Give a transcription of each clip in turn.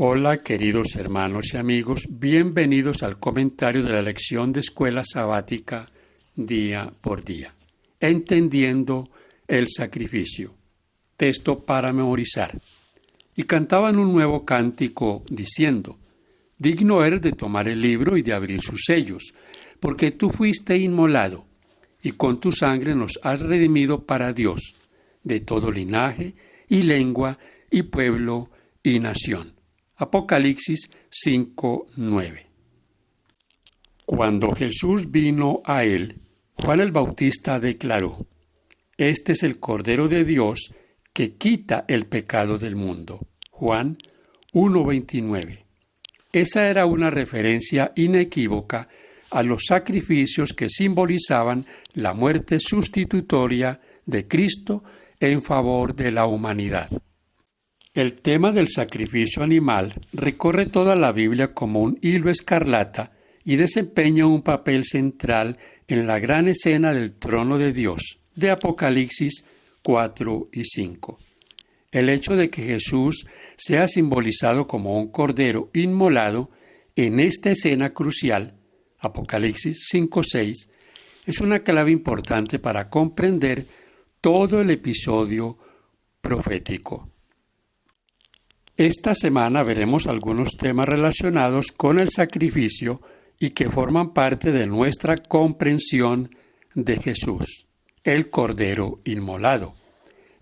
Hola queridos hermanos y amigos, bienvenidos al comentario de la lección de escuela sabática día por día. Entendiendo el sacrificio. Texto para memorizar. Y cantaban un nuevo cántico diciendo: Digno eres de tomar el libro y de abrir sus sellos, porque tú fuiste inmolado, y con tu sangre nos has redimido para Dios, de todo linaje y lengua y pueblo y nación. Apocalipsis 5:9. Cuando Jesús vino a él, Juan el Bautista declaró: Este es el Cordero de Dios que quita el pecado del mundo. Juan 1:29. Esa era una referencia inequívoca a los sacrificios que simbolizaban la muerte sustitutoria de Cristo en favor de la humanidad. El tema del sacrificio animal recorre toda la Biblia como un hilo escarlata y desempeña un papel central en la gran escena del trono de Dios, de Apocalipsis 4 y 5. El hecho de que Jesús sea simbolizado como un cordero inmolado en esta escena crucial, Apocalipsis 5:6, es una clave importante para comprender todo el episodio profético. Esta semana veremos algunos temas relacionados con el sacrificio y que forman parte de nuestra comprensión de Jesús, el Cordero inmolado,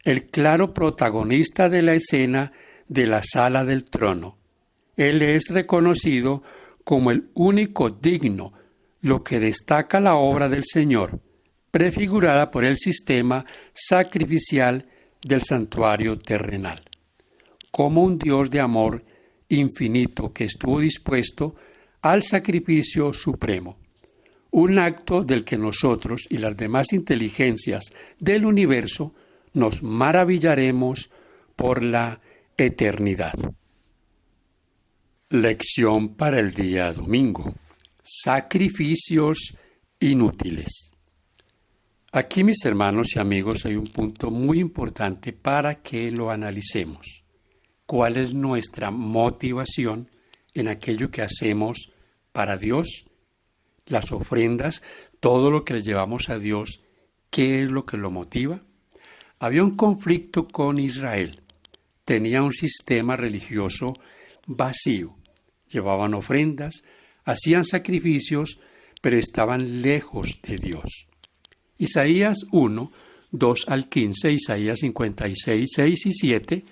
el claro protagonista de la escena de la sala del trono. Él es reconocido como el único digno, lo que destaca la obra del Señor, prefigurada por el sistema sacrificial del santuario terrenal. Como un Dios de amor infinito que estuvo dispuesto al sacrificio supremo, un acto del que nosotros y las demás inteligencias del universo nos maravillaremos por la eternidad. Lección para el día domingo. Sacrificios inútiles. Aquí, mis hermanos y amigos, hay un punto muy importante para que lo analicemos. ¿Cuál es nuestra motivación en aquello que hacemos para Dios? Las ofrendas, todo lo que le llevamos a Dios, ¿qué es lo que lo motiva? Había un conflicto con Israel. Tenía un sistema religioso vacío. Llevaban ofrendas, hacían sacrificios, pero estaban lejos de Dios. Isaías 1, 2 al 15, Isaías 56, 6 y 7,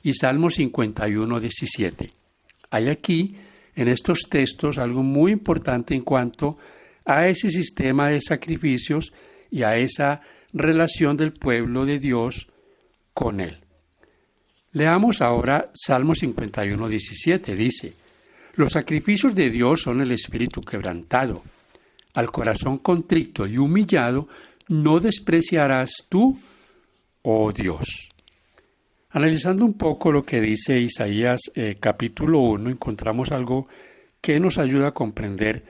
y Salmo 51, 17. Hay aquí, en estos textos, algo muy importante en cuanto a ese sistema de sacrificios y a esa relación del pueblo de Dios con Él. Leamos ahora Salmo 51, 17. Dice: Los sacrificios de Dios son el espíritu quebrantado. Al corazón contrito y humillado no despreciarás tú, oh Dios. Analizando un poco lo que dice Isaías capítulo 1, encontramos algo que nos ayuda a comprender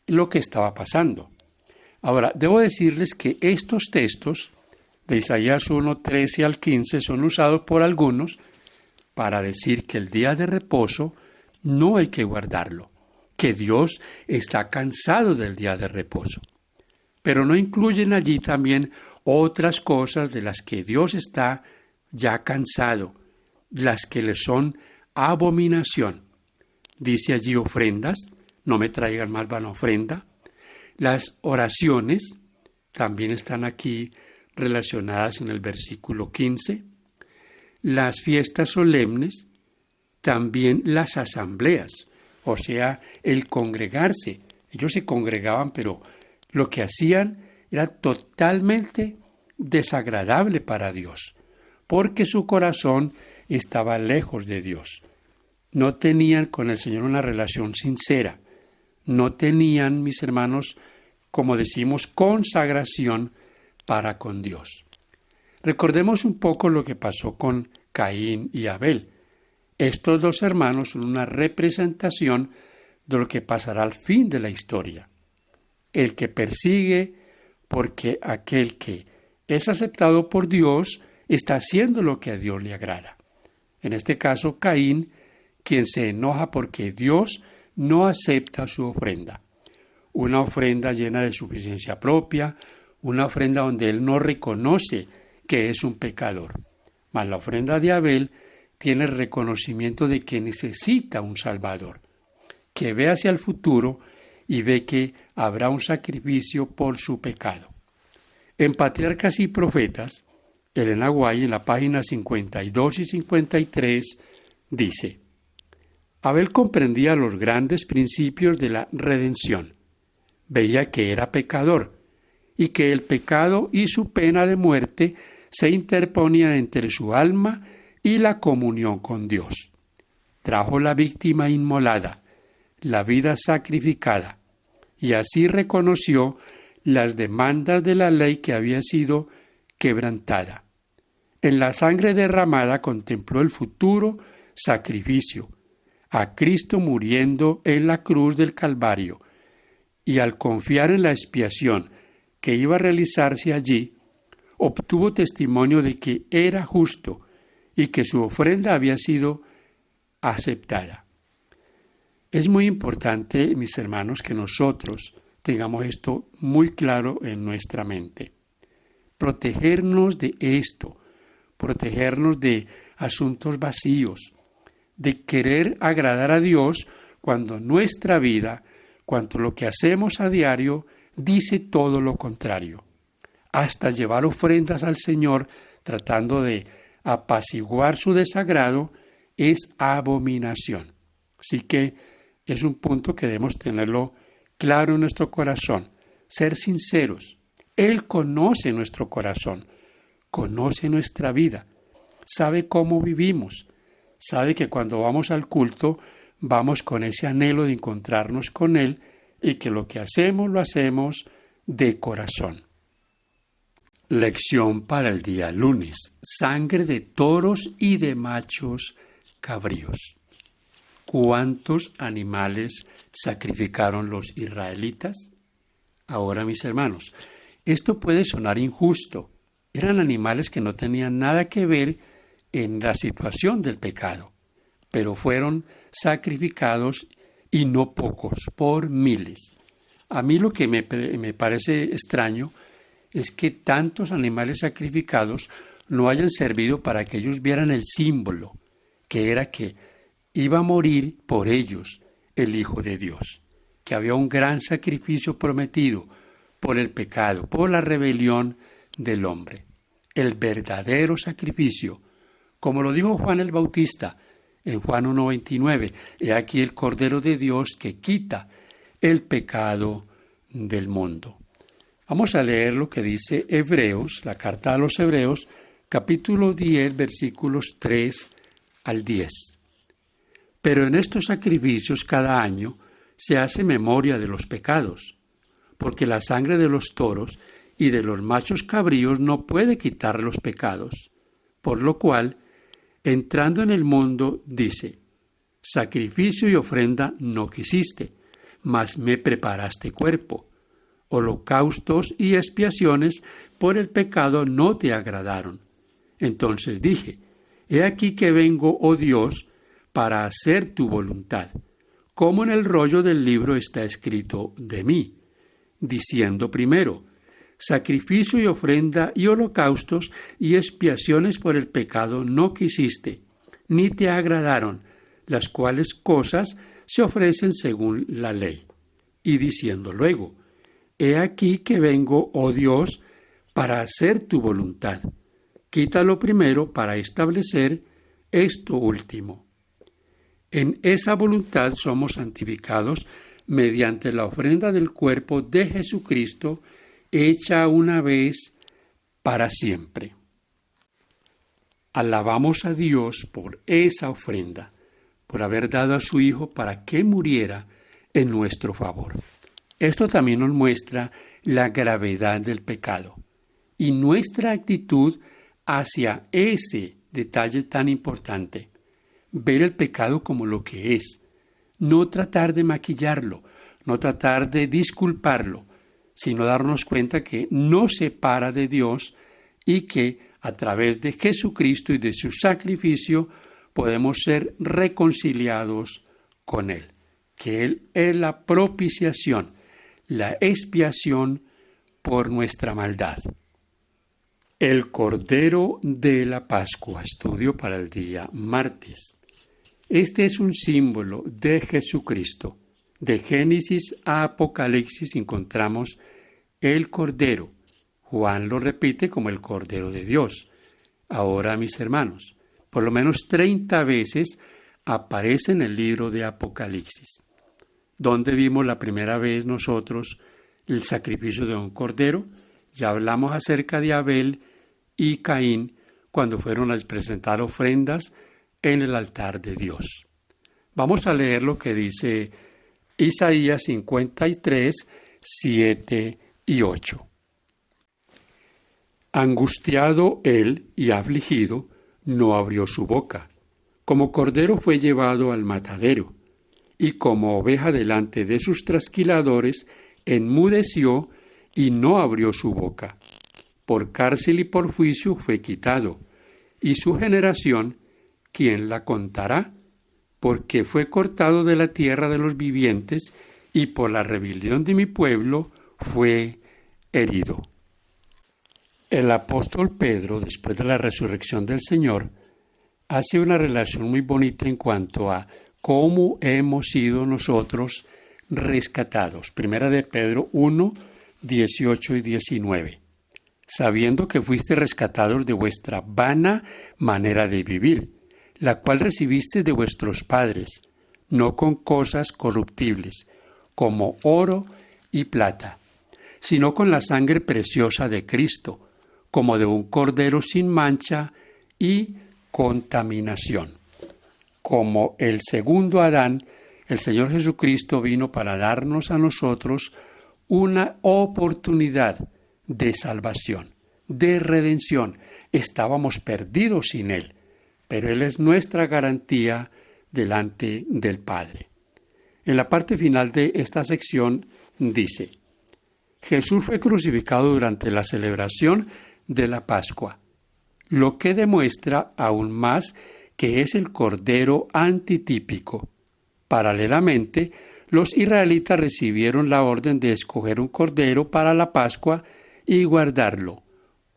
lo que estaba pasando. Ahora, debo decirles que estos textos de Isaías 1, 13 al 15 son usados por algunos para decir que el día de reposo no hay que guardarlo, que Dios está cansado del día de reposo. Pero no incluyen allí también otras cosas de las que Dios está ya cansado, las que le son abominación. Dice allí ofrendas, no me traigan más vana ofrenda. Las oraciones también están aquí relacionadas en el versículo 15. Las fiestas solemnes, también las asambleas, o sea, el congregarse. Ellos se congregaban, pero lo que hacían era totalmente desagradable para Dios, porque su corazón estaba lejos de Dios. No tenían con el Señor una relación sincera. No tenían, mis hermanos, como decimos, consagración para con Dios. Recordemos un poco lo que pasó con Caín y Abel. Estos dos hermanos son una representación de lo que pasará al fin de la historia. El que persigue, porque aquel que es aceptado por Dios está haciendo lo que a Dios le agrada. En este caso, Caín, quien se enoja porque Dios no acepta su ofrenda. Una ofrenda llena de suficiencia propia, una ofrenda donde él no reconoce que es un pecador. Mas la ofrenda de Abel tiene el reconocimiento de que necesita un Salvador, que ve hacia el futuro y ve que habrá un sacrificio por su pecado. En Patriarcas y Profetas, Elena White, en la página 52 y 53, dice: Abel comprendía los grandes principios de la redención. Veía que era pecador y que el pecado y su pena de muerte se interponían entre su alma y la comunión con Dios. Trajo la víctima inmolada, la vida sacrificada, y así reconoció las demandas de la ley que había sido quebrantada. En la sangre derramada contempló el futuro sacrificio, a Cristo muriendo en la cruz del Calvario, y al confiar en la expiación que iba a realizarse allí, obtuvo testimonio de que era justo y que su ofrenda había sido aceptada. Es muy importante, mis hermanos, que nosotros tengamos esto muy claro en nuestra mente. Protegernos de esto, protegernos de asuntos vacíos, de querer agradar a Dios cuando nuestra vida, cuando lo que hacemos a diario, dice todo lo contrario. Hasta llevar ofrendas al Señor tratando de apaciguar su desagrado es abominación. Así que es un punto que debemos tenerlo claro en nuestro corazón, ser sinceros. Él conoce nuestro corazón, conoce nuestra vida, sabe cómo vivimos, sabe que cuando vamos al culto vamos con ese anhelo de encontrarnos con Él y que lo que hacemos lo hacemos de corazón. Lección para el día lunes: sangre de toros y de machos cabríos. ¿Cuántos animales sacrificaron los israelitas? Ahora, mis hermanos, esto puede sonar injusto. Eran animales que no tenían nada que ver en la situación del pecado, pero fueron sacrificados y no pocos, por miles. A mí lo que me parece extraño es que tantos animales sacrificados no hayan servido para que ellos vieran el símbolo, que era que iba a morir por ellos el Hijo de Dios, que había un gran sacrificio prometido por el pecado, por la rebelión del hombre. El verdadero sacrificio, como lo dijo Juan el Bautista en Juan 1:29, he aquí el Cordero de Dios que quita el pecado del mundo. Vamos a leer lo que dice Hebreos, la carta a los Hebreos, capítulo 10, versículos 3 al 10. Pero en estos sacrificios cada año se hace memoria de los pecados, porque la sangre de los toros y de los machos cabríos no puede quitar los pecados. Por lo cual, entrando en el mundo, dice: sacrificio y ofrenda no quisiste, mas me preparaste cuerpo. Holocaustos y expiaciones por el pecado no te agradaron. Entonces dije: he aquí que vengo, oh Dios, para hacer tu voluntad, como en el rollo del libro está escrito de mí, diciendo primero: sacrificio y ofrenda y holocaustos y expiaciones por el pecado no quisiste, ni te agradaron, las cuales cosas se ofrecen según la ley. Y diciendo luego: he aquí que vengo, oh Dios, para hacer tu voluntad. Quítalo primero para establecer esto último. En esa voluntad somos santificados mediante la ofrenda del cuerpo de Jesucristo, hecha una vez para siempre. Alabamos a Dios por esa ofrenda, por haber dado a su Hijo para que muriera en nuestro favor. Esto también nos muestra la gravedad del pecado y nuestra actitud hacia ese detalle tan importante. Ver el pecado como lo que es, no tratar de maquillarlo, no tratar de disculparlo, sino darnos cuenta que nos separa de Dios y que a través de Jesucristo y de su sacrificio podemos ser reconciliados con Él, que Él es la propiciación, la expiación por nuestra maldad. El Cordero de la Pascua, estudio para el día martes. Este es un símbolo de Jesucristo. De Génesis a Apocalipsis encontramos el Cordero. Juan lo repite como el Cordero de Dios. Ahora, mis hermanos, por lo menos 30 veces aparece en el libro de Apocalipsis, donde vimos la primera vez nosotros el sacrificio de un cordero. Ya hablamos acerca de Abel y Caín cuando fueron a presentar ofrendas en el altar de Dios. Vamos a leer lo que dice Isaías 53, 7 y 8. Angustiado él y afligido, no abrió su boca. Como cordero fue llevado al matadero, y como oveja delante de sus trasquiladores, enmudeció y no abrió su boca. Por cárcel y por juicio fue quitado, y su generación, ¿quién la contará? Porque fue cortado de la tierra de los vivientes, y por la rebelión de mi pueblo fue herido. El apóstol Pedro, después de la resurrección del Señor, hace una relación muy bonita en cuanto a cómo hemos sido nosotros rescatados. Primera de Pedro 1, 18 y 19. Sabiendo que fuiste rescatados de vuestra vana manera de vivir, la cual recibiste de vuestros padres, no con cosas corruptibles, como oro y plata, sino con la sangre preciosa de Cristo, como de un cordero sin mancha y contaminación. Como el segundo Adán, el Señor Jesucristo vino para darnos a nosotros una oportunidad de salvación, de redención. Estábamos perdidos sin Él, pero Él es nuestra garantía delante del Padre. En la parte final de esta sección dice: Jesús fue crucificado durante la celebración de la Pascua, lo que demuestra aún más que es el Cordero antitípico. Paralelamente, los israelitas recibieron la orden de escoger un cordero para la Pascua y guardarlo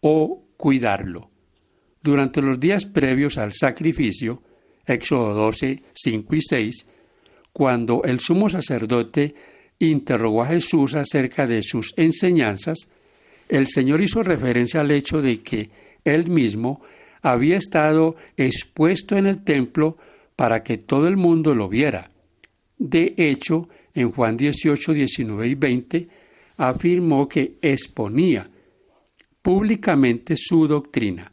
o cuidarlo. Durante los días previos al sacrificio, Éxodo 12, 5 y 6, cuando el sumo sacerdote interrogó a Jesús acerca de sus enseñanzas, el Señor hizo referencia al hecho de que Él mismo había estado expuesto en el templo para que todo el mundo lo viera. De hecho, en Juan 18, 19 y 20, afirmó que exponía públicamente su doctrina,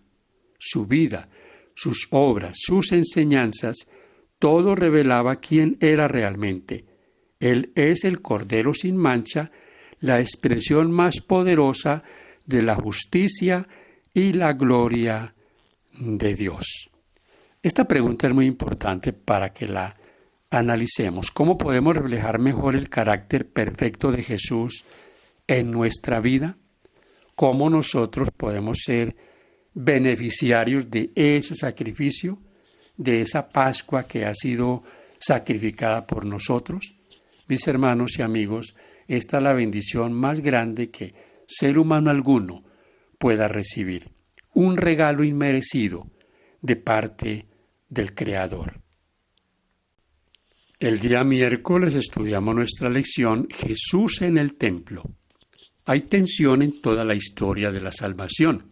su vida, sus obras, sus enseñanzas. Todo revelaba quién era realmente. Él es el Cordero sin mancha, la expresión más poderosa de la justicia y la gloria de Dios. Esta pregunta es muy importante para que la analicemos. ¿Cómo podemos reflejar mejor el carácter perfecto de Jesús en nuestra vida? ¿Cómo nosotros podemos ser beneficiarios de ese sacrificio, de esa Pascua que ha sido sacrificada por nosotros? Mis hermanos y amigos, esta es la bendición más grande que ser humano alguno pueda recibir. Un regalo inmerecido de parte del Creador. El día miércoles estudiamos nuestra lección Jesús en el templo. Hay tensión en toda la historia de la salvación.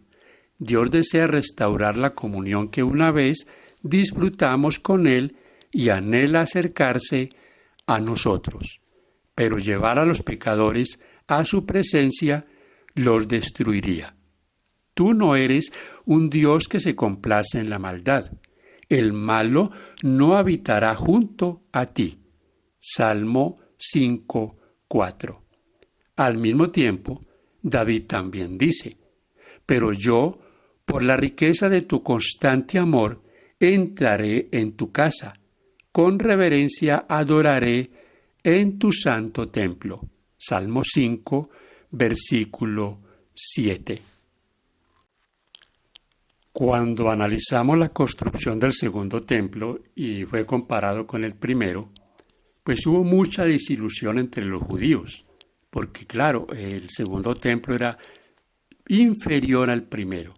Dios desea restaurar la comunión que una vez disfrutamos con Él y anhela acercarse a nosotros. Pero llevar a los pecadores a su presencia los destruiría. Tú no eres un Dios que se complace en la maldad. El malo no habitará junto a ti. Salmo 5, 4. Al mismo tiempo, David también dice: pero yo, por la riqueza de tu constante amor, entraré en tu casa. Con reverencia adoraré en tu santo templo. Salmo 5, versículo 7. Cuando analizamos la construcción del segundo templo y fue comparado con el primero, pues hubo mucha desilusión entre los judíos, porque claro, el segundo templo era inferior al primero.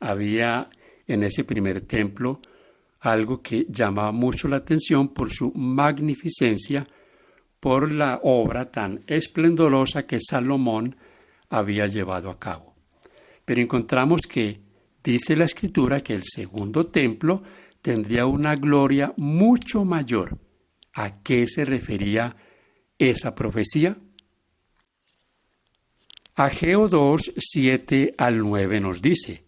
Había en ese primer templo algo que llamaba mucho la atención por su magnificencia, por la obra tan esplendorosa que Salomón había llevado a cabo. Pero encontramos que dice la Escritura que el segundo templo tendría una gloria mucho mayor. ¿A qué se refería esa profecía? Ageo 2, 7 al 9 nos dice: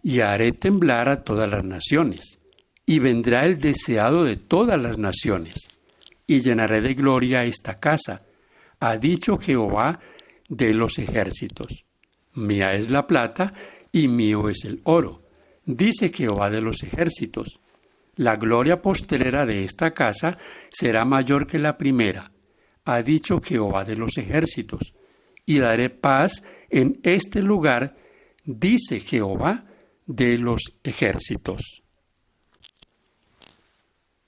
y haré temblar a todas las naciones, y vendrá el deseado de todas las naciones, y llenaré de gloria esta casa, ha dicho Jehová de los ejércitos. Mía es la plata, y mío es el oro, dice Jehová de los ejércitos. La gloria postrera de esta casa será mayor que la primera, ha dicho Jehová de los ejércitos. Y daré paz en este lugar, dice Jehová de los ejércitos.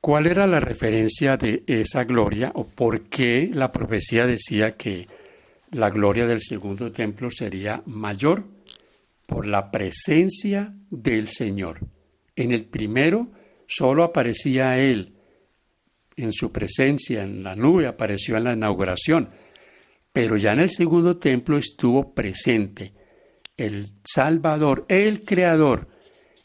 ¿Cuál era la referencia de esa gloria o por qué la profecía decía que la gloria del segundo templo sería mayor? Por la presencia del Señor. En el primero solo aparecía Él. En su presencia, en la nube, apareció en la inauguración. Pero ya en el segundo templo estuvo presente. El Salvador, el Creador,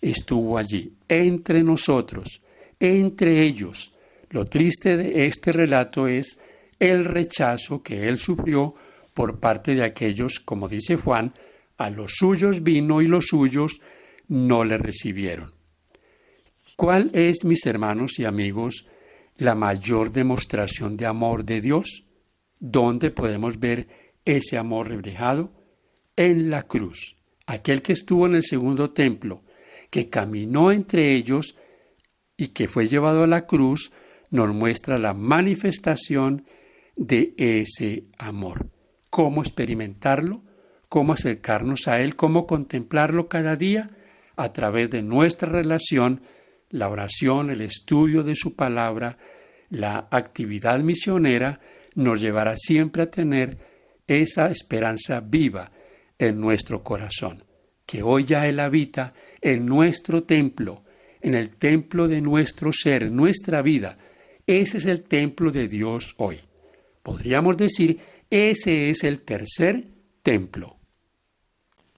estuvo allí, entre nosotros, entre ellos. Lo triste de este relato es el rechazo que Él sufrió por parte de aquellos, como dice Juan, a los suyos vino y los suyos no le recibieron. ¿Cuál es, mis hermanos y amigos, la mayor demostración de amor de Dios? ¿Dónde podemos ver ese amor reflejado? En la cruz. Aquel que estuvo en el segundo templo, que caminó entre ellos y que fue llevado a la cruz, nos muestra la manifestación de ese amor. ¿Cómo experimentarlo? ¿Cómo acercarnos a Él? ¿Cómo contemplarlo cada día? A través de nuestra relación, la oración, el estudio de su palabra, la actividad misionera, nos llevará siempre a tener esa esperanza viva en nuestro corazón, que hoy ya Él habita en nuestro templo, en el templo de nuestro ser, nuestra vida. Ese es el templo de Dios hoy. Podríamos decir, ese es el tercer templo.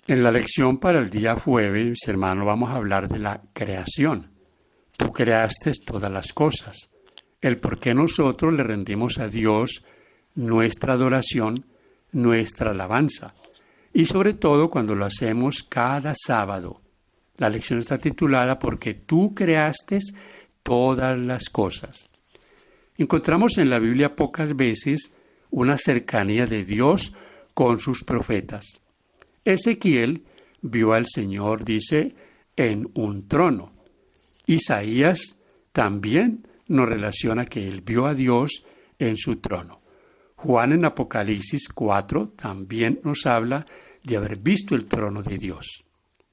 En la lección para el día jueves, mis hermanos, vamos a hablar de la creación. Tú creaste todas las cosas. El por qué nosotros le rendimos a Dios nuestra adoración, nuestra alabanza. Y sobre todo cuando lo hacemos cada sábado. La lección está titulada Porque tú creaste todas las cosas. Encontramos en la Biblia pocas veces una cercanía de Dios con sus profetas. Ezequiel vio al Señor, dice, en un trono. Isaías también nos relaciona que él vio a Dios en su trono. Juan en Apocalipsis 4 también nos habla de haber visto el trono de Dios.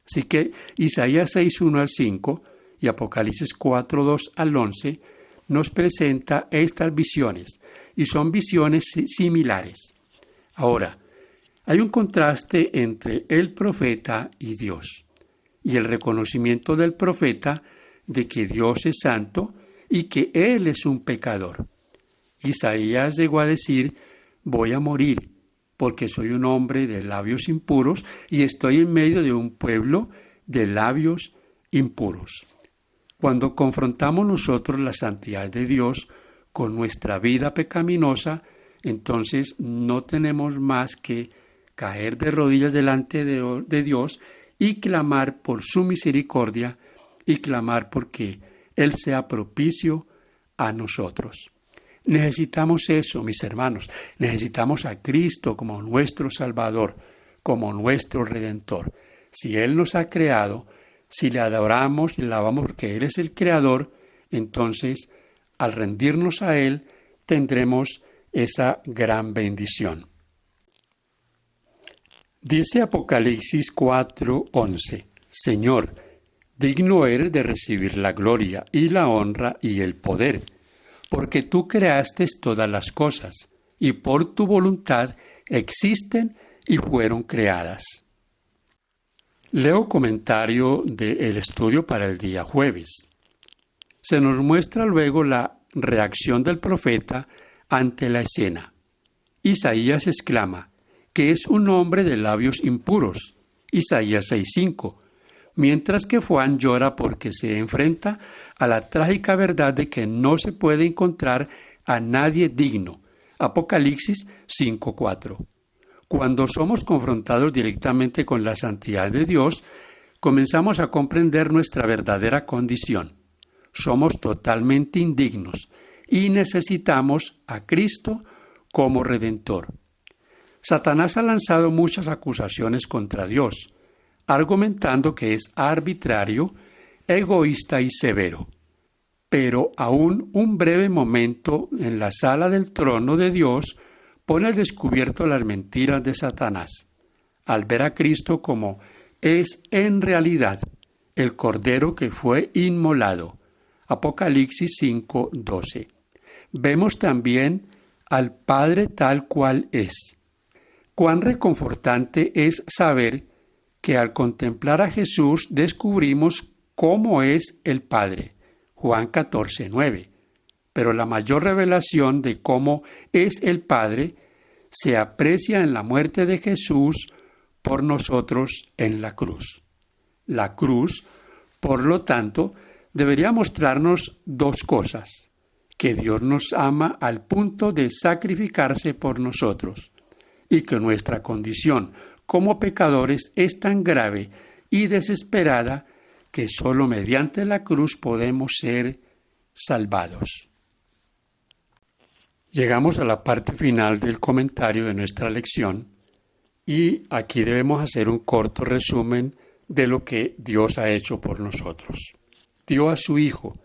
Así que Isaías 6, 1 al 5 y Apocalipsis 4, 2 al 11 nos presenta estas visiones y son visiones similares. Ahora, hay un contraste entre el profeta y Dios y el reconocimiento del profeta de que Dios es santo y que Él es un pecador. Isaías llegó a decir, voy a morir porque soy un hombre de labios impuros y estoy en medio de un pueblo de labios impuros. Cuando confrontamos nosotros la santidad de Dios con nuestra vida pecaminosa, entonces no tenemos más que caer de rodillas delante de Dios y clamar por su misericordia y clamar porque Él sea propicio a nosotros. Necesitamos eso, mis hermanos. Necesitamos a Cristo como nuestro Salvador, como nuestro Redentor. Si Él nos ha creado, si le adoramos y le alabamos porque Él es el Creador, entonces al rendirnos a Él tendremos esa gran bendición. Dice Apocalipsis 4:11, Señor, digno eres de recibir la gloria y la honra y el poder, porque tú creaste todas las cosas, y por tu voluntad existen y fueron creadas. Leo comentario del estudio para el día jueves. Se nos muestra luego la reacción del profeta ante la escena. Isaías exclama que es un hombre de labios impuros, Isaías 6:5, mientras que Juan llora porque se enfrenta a la trágica verdad de que no se puede encontrar a nadie digno, Apocalipsis 5:4. Cuando somos confrontados directamente con la santidad de Dios, comenzamos a comprender nuestra verdadera condición. Somos totalmente indignos y necesitamos a Cristo como Redentor. Satanás ha lanzado muchas acusaciones contra Dios, argumentando que es arbitrario, egoísta y severo. Pero aún un breve momento en la sala del trono de Dios pone al descubierto las mentiras de Satanás, al ver a Cristo como es en realidad el Cordero que fue inmolado. Apocalipsis 5:12. Vemos también al Padre tal cual es. Cuán reconfortante es saber que al contemplar a Jesús descubrimos cómo es el Padre. Juan 14:9. Pero la mayor revelación de cómo es el Padre se aprecia en la muerte de Jesús por nosotros en la cruz. La cruz, por lo tanto, debería mostrarnos dos cosas: que Dios nos ama al punto de sacrificarse por nosotros, y que nuestra condición como pecadores es tan grave y desesperada que solo mediante la cruz podemos ser salvados. Llegamos a la parte final del comentario de nuestra lección y aquí debemos hacer un corto resumen de lo que Dios ha hecho por nosotros. Dio a su Hijo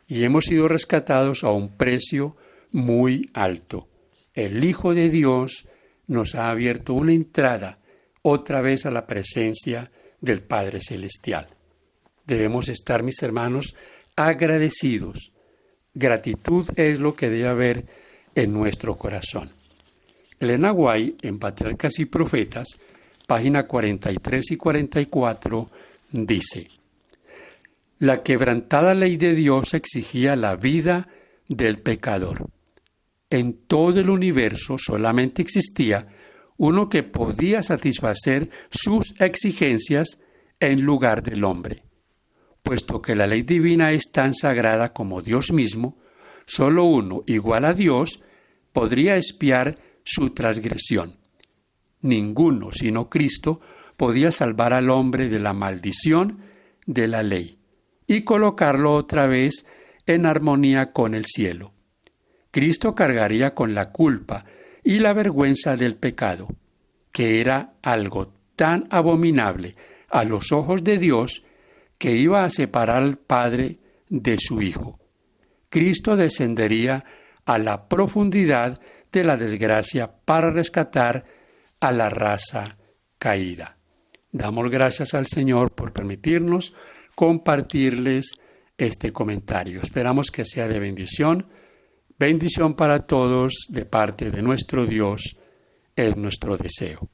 y hemos sido rescatados a un precio muy alto. El Hijo de Dios nos ha abierto una entrada otra vez a la presencia del Padre Celestial. Debemos estar, mis hermanos, agradecidos. Gratitud es lo que debe haber en nuestro corazón. Elena White, en Patriarcas y Profetas, página 43 y 44, dice: la quebrantada ley de Dios exigía la vida del pecador. En todo el universo solamente existía uno que podía satisfacer sus exigencias en lugar del hombre. Puesto que la ley divina es tan sagrada como Dios mismo, solo uno, igual a Dios, podría expiar su transgresión. Ninguno, sino Cristo, podía salvar al hombre de la maldición de la ley y colocarlo otra vez en armonía con el cielo. Cristo cargaría con la culpa y la vergüenza del pecado, que era algo tan abominable a los ojos de Dios que iba a separar al Padre de su Hijo. Cristo descendería a la profundidad de la desgracia para rescatar a la raza caída. Damos gracias al Señor por permitirnos compartirles este comentario. Esperamos que sea de bendición. Bendición para todos de parte de nuestro Dios es nuestro deseo.